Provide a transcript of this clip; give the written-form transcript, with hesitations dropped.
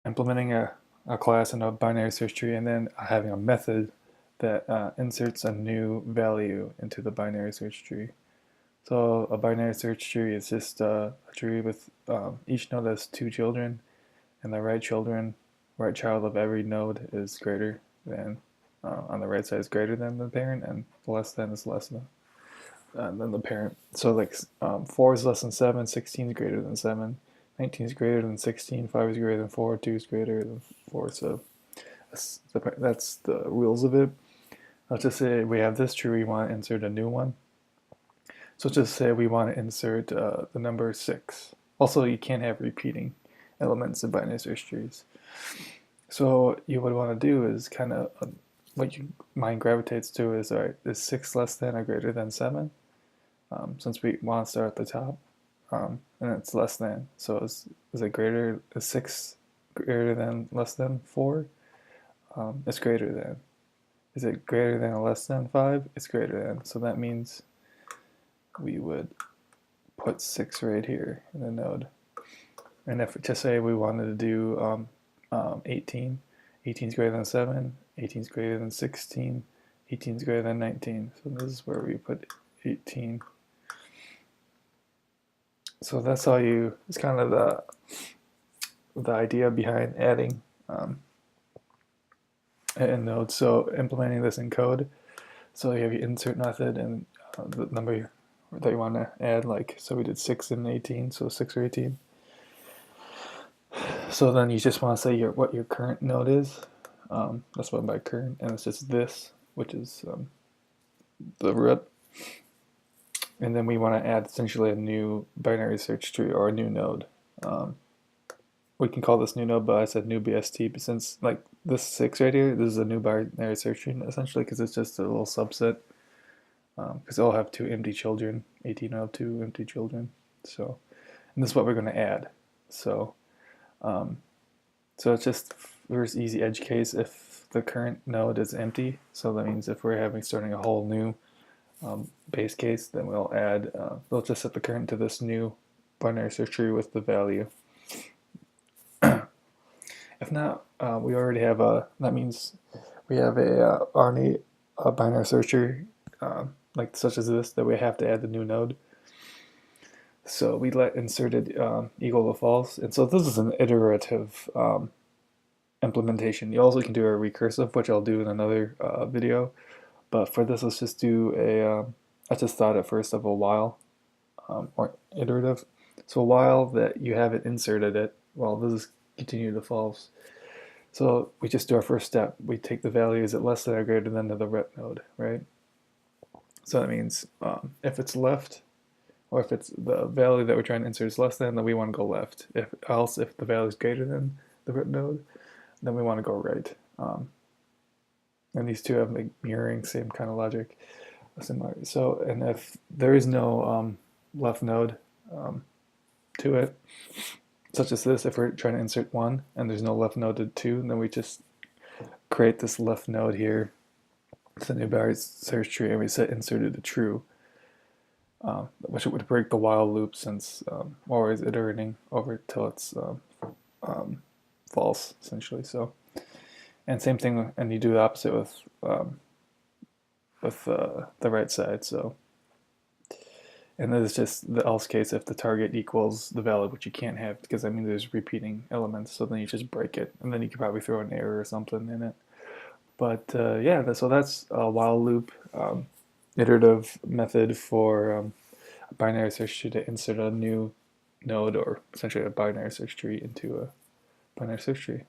implementing a class in a binary search tree, and then having a method that inserts a new value into the binary search tree. So a binary search tree is just a tree with each node has two children, and the right child of every node is greater than, on the right side is greater than the parent, and less than is less than the parent. So like 4 is less than 7, 16 is greater than 7, 19 is greater than 16, 5 is greater than 4, 2 is greater than 4. So that's the rules of it. Let's just say we have this tree, we want to insert a new one. So let's just say we want to insert the number 6. Also, you can't have repeating elements in binary search trees. So what you would want to do is kind of what your mind gravitates to is, all right, is 6 less than or greater than 7? Since we want to start at the top, and it's less than. So is it greater? Is 6 greater than less than 4? It's greater than. Is it greater than or less than 5? It's greater than. So that means we would put 6 right here in the node. And if just say we wanted to do 18, 18 is greater than 7, 18 is greater than 16, 18 is greater than 19. So this is where we put 18. So that's how you, it's kind of the idea behind adding a node. So implementing this in code, so you have your insert method and the number that you want to add, like, so we did 6 and 18, so 6 or 18. So then you just want to say what your current node is. That's what by current, and it's just this, which is the root. And then we want to add essentially a new binary search tree or a new node. We can call this new node, but I said new BST, but since like this 6 right here, this is a new binary search tree essentially because it's just a little subset. Because they'll have 2 empty children, 18 will have 2 empty children. So, and this is what we're going to add. So, so it's just first easy edge case if the current node is empty. So that means if we're starting a whole new base case, then we'll add, we'll just set the current to this new binary search tree with the value. If not, we already have that means we have already a binary search tree, like such as this, that we have to add the new node. So we let inserted equal to false. And so this is an iterative implementation. You also can do a recursive, which I'll do in another video. But for this, let's just do I just thought at first of a while, or iterative. So a while that you haven't inserted it, well, this is continue to false. So we just do our first step. We take the value, is it less than or greater than to the rep node, right? So that means if it's left, or if it's the value that we're trying to insert is less than, then we want to go left. If the value is greater than the root node, then we want to go right. And these two have like mirroring, same kind of logic, similar. So, and if there is no left node to it, such as this, if we're trying to insert 1 and there's no left node to 2, then we just create this left node here. It's a new binary search tree, and we set inserted to true. Which would break the while loop since we're always iterating over till it's false, essentially. So, and same thing, and you do the opposite with the right side. So, and this is just the else case if the target equals the value, which you can't have because I mean there's repeating elements. So then you just break it, and then you could probably throw an error or something in it. But yeah, so that's a while loop. Iterative method for a binary search tree to insert a new node, or essentially a binary search tree into a binary search tree.